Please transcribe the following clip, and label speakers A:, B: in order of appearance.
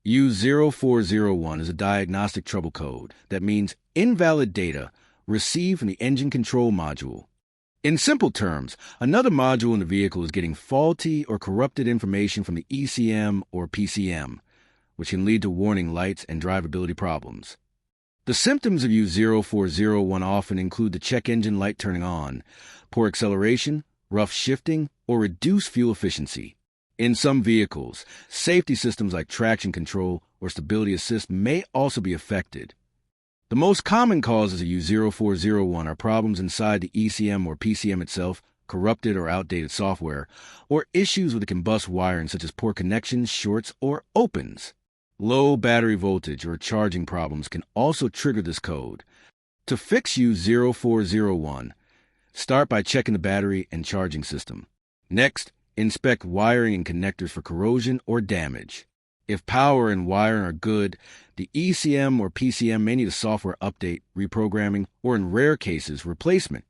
A: U0401 is a diagnostic trouble code that means invalid data received from the engine control module. In simple terms, another module in the vehicle is getting faulty or corrupted information from the ECM or PCM, which can lead to warning lights and drivability problems. The symptoms of U0401 often include the check engine light turning on, poor acceleration, rough shifting, or reduced fuel efficiency. In some vehicles, safety systems like traction control or stability assist may also be affected. The most common causes of U0401 are problems inside the ECM or PCM itself, corrupted or outdated software, or issues with the combust wiring such as poor connections, shorts, or opens. Low battery voltage or charging problems can also trigger this code. To fix U0401, start by checking the battery and charging system. Next, inspect wiring and connectors for corrosion or damage. If power and wiring are good, the ECM or PCM may need a software update, reprogramming, or in rare cases, replacement.